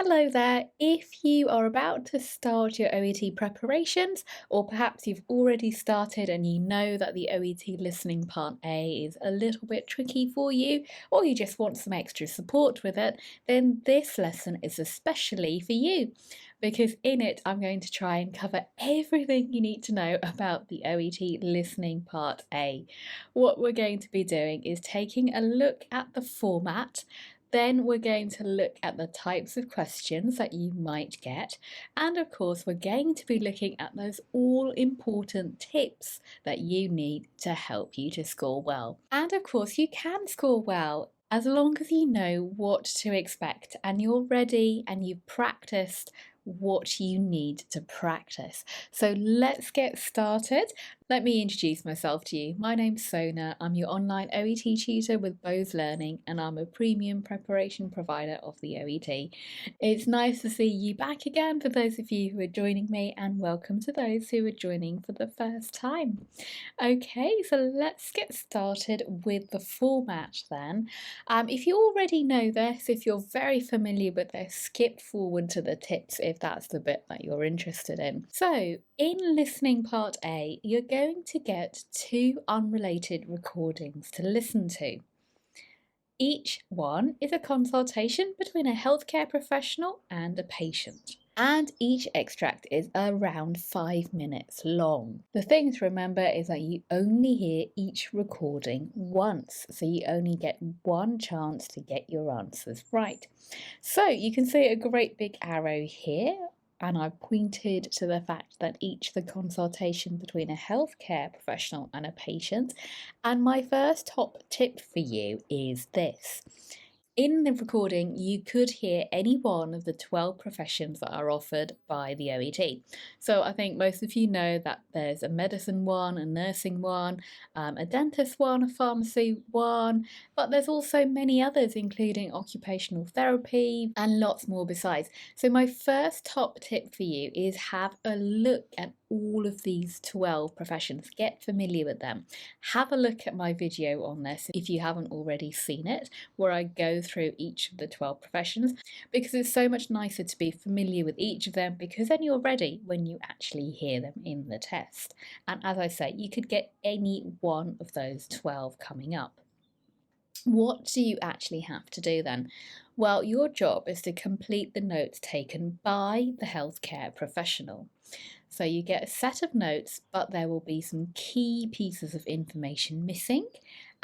Hello there. If you are about to start your OET preparations, or perhaps you've already started and you know that the OET Listening Part A is a little bit tricky for you, or you just want some extra support with it, then this lesson is especially for you. Because in it, I'm going to try and cover everything you need to know about the OET Listening Part A. What we're going to be doing is taking a look at the format. Then we're going to look at the types of questions that you might get. And of course, we're going to be looking at those all important tips that you need to help you to score well. And of course, you can score well as long as you know what to expect and you're ready and you've practiced what you need to practice. So let's get started. Let me introduce myself to you. My name's Sona. I'm your online OET tutor with Bose Learning and I'm a premium preparation provider of the OET. It's nice to see you back again for those of you who are joining me, and welcome to those who are joining for the first time. Okay, so let's get started with the format then. If you already know this, if you're very familiar with this, skip forward to the tips if that's the bit that you're interested in. So, in listening part A, you're going to get two unrelated recordings to listen to. Each one is a consultation between a healthcare professional and a patient. And each extract is around 5 minutes long. The thing to remember is that you only hear each recording once, so you only get one chance to get your answers right. So you can see a great big arrow here, and I've pointed to the fact that each the consultation between a healthcare professional and a patient. And my first top tip for you is this. In the recording, you could hear any one of the 12 professions that are offered by the OET. So I think most of you know that there's a medicine one, a nursing one, a dentist one, a pharmacy one, but there's also many others, including occupational therapy and lots more besides. So my first top tip for you is have a look at all of these 12 professions. Get familiar with them. Have a look at my video on this if you haven't already seen it, where I go through each of the 12 professions, because it's so much nicer to be familiar with each of them, because then you're ready when you actually hear them in the test. And as I say, you could get any one of those 12 coming up. What do you actually have to do then? Well, your job is to complete the notes taken by the healthcare professional. So you get a set of notes, but there will be some key pieces of information missing,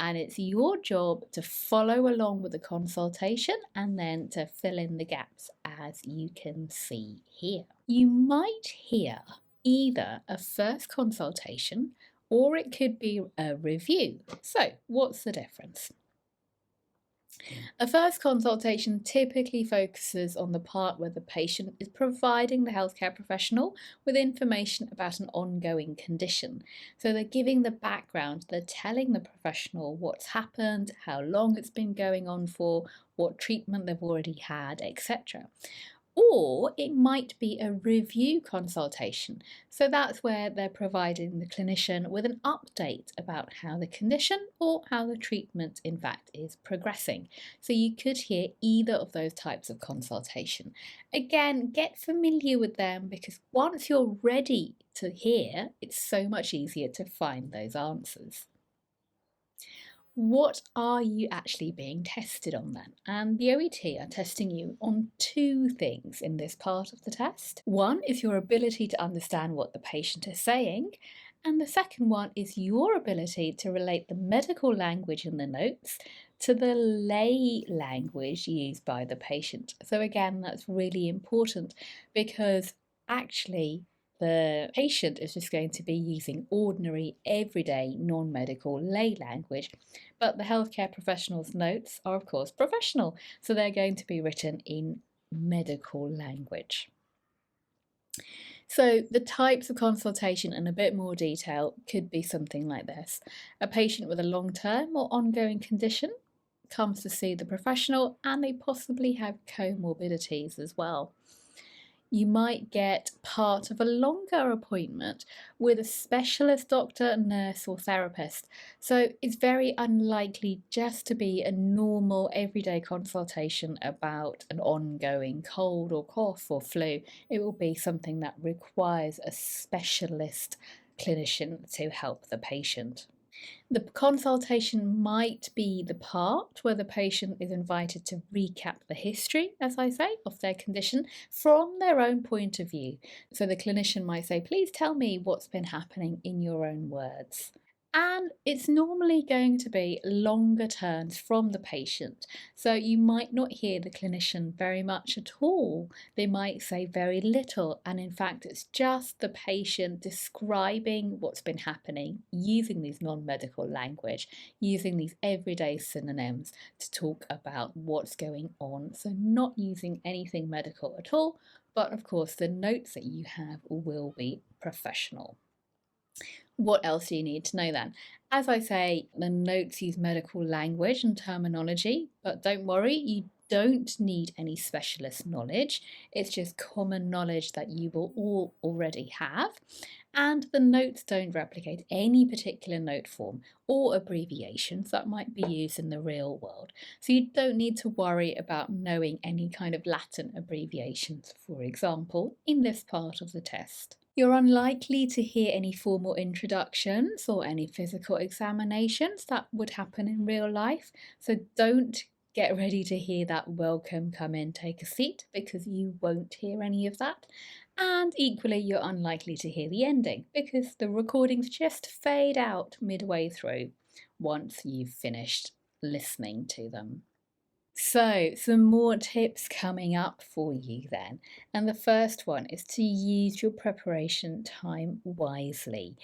and it's your job to follow along with the consultation and then to fill in the gaps as you can see here. You might hear either a first consultation or it could be a review. So what's the difference? A first consultation typically focuses on the part where the patient is providing the healthcare professional with information about an ongoing condition. So they're giving the background, they're telling the professional what's happened, how long it's been going on for, what treatment they've already had, etc. Or it might be a review consultation. So that's where they're providing the clinician with an update about how the condition or how the treatment in fact is progressing. So you could hear either of those types of consultation. Again, get familiar with them, because once you're ready to hear, it's so much easier to find those answers. What are you actually being tested on then? And the OET are testing you on two things in this part of the test. One is your ability to understand what the patient is saying, and the second one is your ability to relate the medical language in the notes to the lay language used by the patient. So again, that's really important, because actually the patient is just going to be using ordinary, everyday, non-medical lay language, but the healthcare professional's notes are, of course, professional, so they're going to be written in medical language. So the types of consultation in a bit more detail could be something like this. A patient with a long-term or ongoing condition comes to see the professional, and they possibly have comorbidities as well. You might get part of a longer appointment with a specialist doctor, nurse, or therapist. So it's very unlikely just to be a normal everyday consultation about an ongoing cold or cough or flu. It will be something that requires a specialist clinician to help the patient. The consultation might be the part where the patient is invited to recap the history, as I say, of their condition from their own point of view. So the clinician might say, please tell me what's been happening in your own words. And it's normally going to be longer turns from the patient. So you might not hear the clinician very much at all. They might say very little. And in fact, it's just the patient describing what's been happening using these non-medical language, using these everyday synonyms to talk about what's going on. So not using anything medical at all. But of course, the notes that you have will be professional. What else do you need to know then? As I say, the notes use medical language and terminology, but don't worry, you don't need any specialist knowledge. It's just common knowledge that you will all already have. And the notes don't replicate any particular note form or abbreviations that might be used in the real world. So you don't need to worry about knowing any kind of Latin abbreviations, for example, in this part of the test. You're unlikely to hear any formal introductions or any physical examinations that would happen in real life, so don't get ready to hear that welcome, come in, take a seat, because you won't hear any of that. And equally, you're unlikely to hear the ending because the recordings just fade out midway through once you've finished listening to them. So, some more tips coming up for you then. And the first one is to use your preparation time wisely.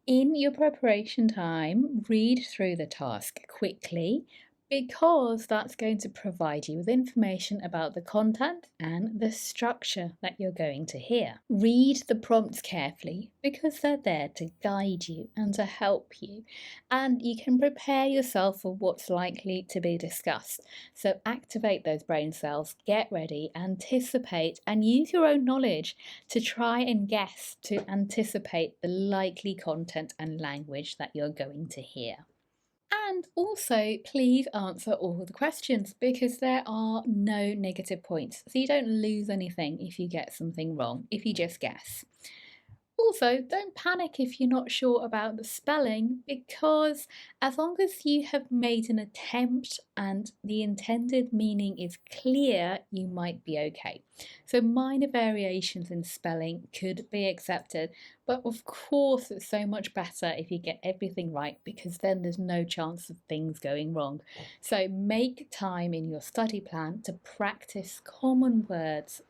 In your preparation time, read through the task quickly because that's going to provide you with information about the content and the structure that you're going to hear. Read the prompts carefully because they're there to guide you and to help you, and you can prepare yourself for what's likely to be discussed. So activate those brain cells, get ready, anticipate, and use your own knowledge to try and guess, to anticipate the likely content and language that you're going to hear. And also, please answer all the questions because there are no negative points. So you don't lose anything if you get something wrong, if you just guess. Also, don't panic if you're not sure about the spelling because as long as you have made an attempt and the intended meaning is clear, you might be okay. So minor variations in spelling could be accepted, but of course it's so much better if you get everything right because then there's no chance of things going wrong. So make time in your study plan to practice common words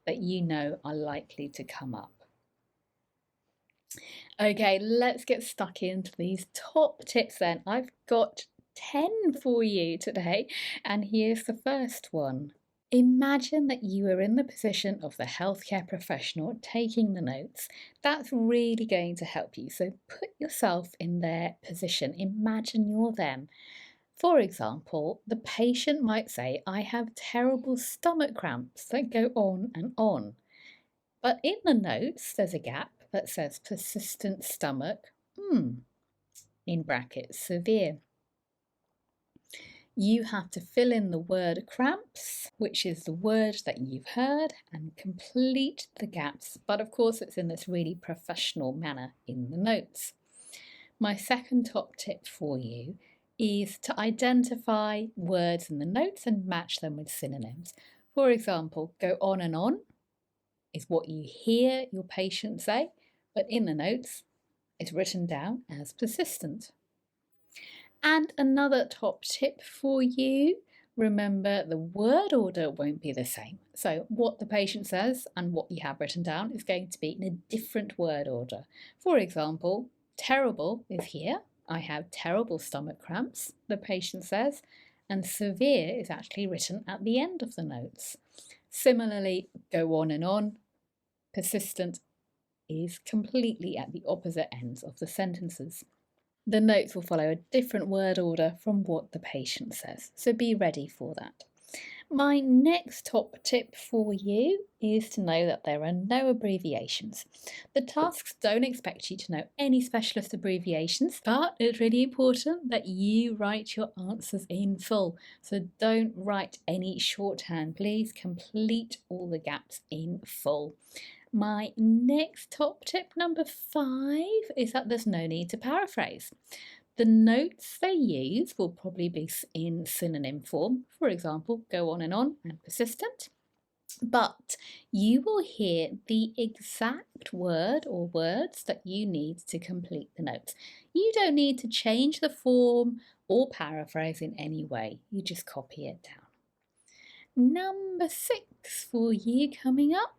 that you know are likely to come up. Okay, let's get stuck into these top tips then. I've got 10 for you today, and here's the first one. Imagine that you are in the position of the healthcare professional taking the notes. That's really going to help you. So put yourself in their position. Imagine you're them. For example, the patient might say, I have terrible stomach cramps that go on and on. But in the notes, there's a gap that says persistent stomach, in brackets, severe. You have to fill in the word cramps, which is the word that you've heard, and complete the gaps. But of course, it's in this really professional manner in the notes. My second top tip for you is to identify words in the notes and match them with synonyms. For example, go on and on is what you hear your patient say, but in the notes, it's written down as persistent. And another top tip for you, remember the word order won't be the same. So what the patient says and what you have written down is going to be in a different word order. For example, terrible is here. I have terrible stomach cramps, the patient says, and severe is actually written at the end of the notes. Similarly, go on and on. Persistent is completely at the opposite ends of the sentences. The notes will follow a different word order from what the patient says, so be ready for that. My next top tip for you is to know that there are no abbreviations. The tasks don't expect you to know any specialist abbreviations, but it's really important that you write your answers in full. So don't write any shorthand. Please complete all the gaps in full. My next top tip, number 5, is that there's no need to paraphrase. The notes they use will probably be in synonym form, for example, go on and persistent. But you will hear the exact word or words that you need to complete the notes. You don't need to change the form or paraphrase in any way, you just copy it down. Number 6 for you coming up,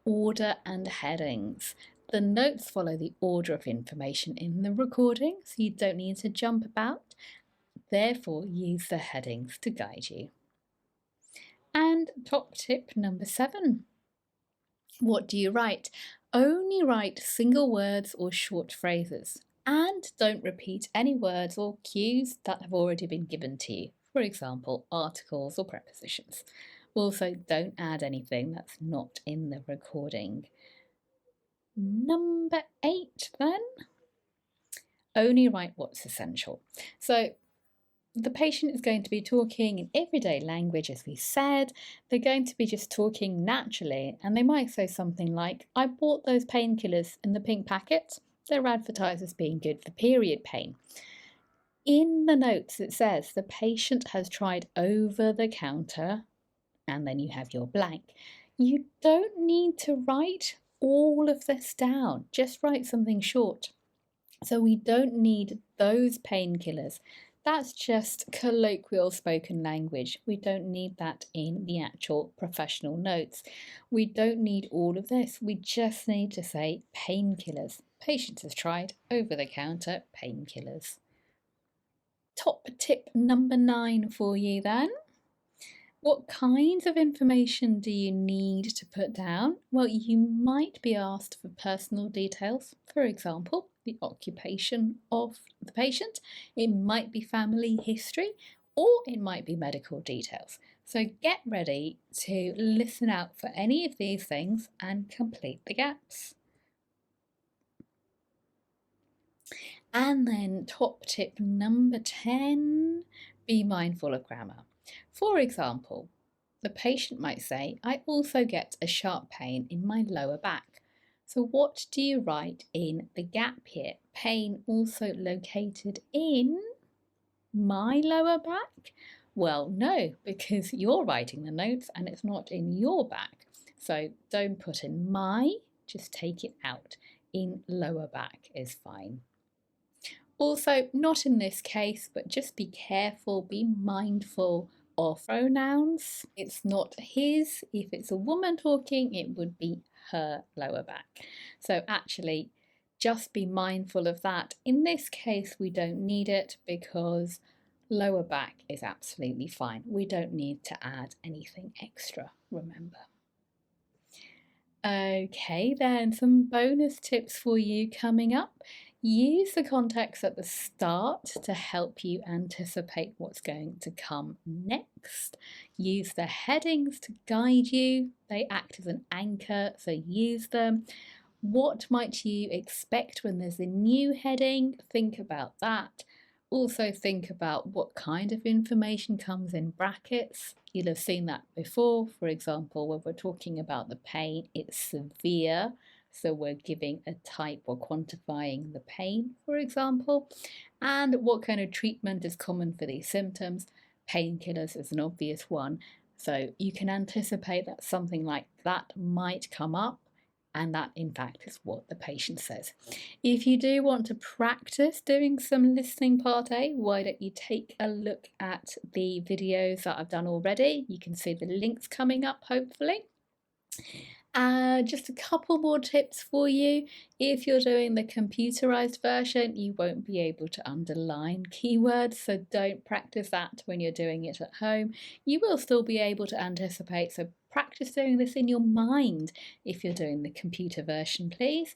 order and headings. The notes follow the order of information in the recording, so you don't need to jump about. Therefore, use the headings to guide you. And top tip number 7. What do you write? Only write single words or short phrases, and don't repeat any words or cues that have already been given to you, for example, articles or prepositions. Also, don't add anything that's not in the recording. Number 8 then, only write what's essential. So the patient is going to be talking in everyday language, as we said. They're going to be just talking naturally, and they might say something like, I bought those painkillers in the pink packet. They're advertised as being good for period pain. In the notes it says the patient has tried over the counter, and then you have your blank. You don't need to write all of this down, just write something short. So we don't need those painkillers. That's just colloquial spoken language. We don't need that in the actual professional notes. We don't need all of this. We just need to say painkillers. Patient has tried over-the-counter painkillers. Top tip number 9 for you then. What kinds of information do you need to put down? Well, you might be asked for personal details, for example, the occupation of the patient. It might be family history, or it might be medical details. So get ready to listen out for any of these things and complete the gaps. And then top tip number 10, be mindful of grammar. For example, the patient might say, I also get a sharp pain in my lower back. So what do you write in the gap here? Pain also located in my lower back? Well, no, because you're writing the notes and it's not in your back. So don't put in my, just take it out. In lower back is fine. Also, not in this case, but just be careful, be mindful of pronouns. It's not his. If it's a woman talking, it would be her lower back. So actually, just be mindful of that. In this case, we don't need it because lower back is absolutely fine. We don't need to add anything extra, remember. Okay, then some bonus tips for you coming up. Use the context at the start to help you anticipate what's going to come next. Use the headings to guide you. They act as an anchor, so use them. What might you expect when there's a new heading? Think about that. Also think about what kind of information comes in brackets. You'll have seen that before. For example, when we're talking about the pain, it's severe. So we're giving a type or quantifying the pain, for example. And what kind of treatment is common for these symptoms? Painkillers is an obvious one. So you can anticipate that something like that might come up. And that, in fact, is what the patient says. If you do want to practice doing some listening part A, why don't you take a look at the videos that I've done already? You can see the links coming up, hopefully. Just a couple more tips for you. If you're doing the computerized version, you won't be able to underline keywords, so don't practice that when you're doing it at home. You will still be able to anticipate, so practice doing this in your mind if you're doing the computer version, please.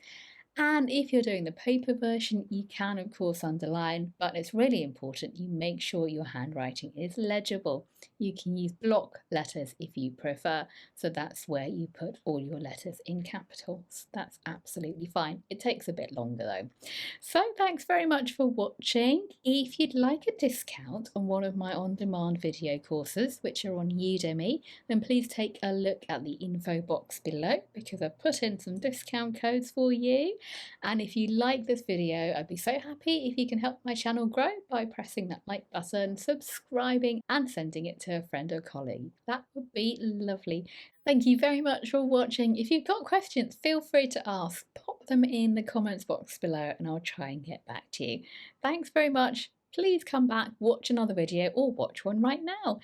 And if you're doing the paper version, you can of course underline, but it's really important you make sure your handwriting is legible. You can use block letters if you prefer. So that's where you put all your letters in capitals. That's absolutely fine. It takes a bit longer though. So thanks very much for watching. If you'd like a discount on one of my on-demand video courses, which are on Udemy, then please take a look at the info box below because I've put in some discount codes for you. And if you like this video, I'd be so happy if you can help my channel grow by pressing that like button, subscribing and sending it to a friend or colleague. That would be lovely. Thank you very much for watching. If you've got questions, feel free to ask. Pop them in the comments box below and I'll try and get back to you. Thanks very much. Please come back, watch another video or watch one right now.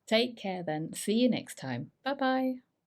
Take care then. See you next time. Bye bye.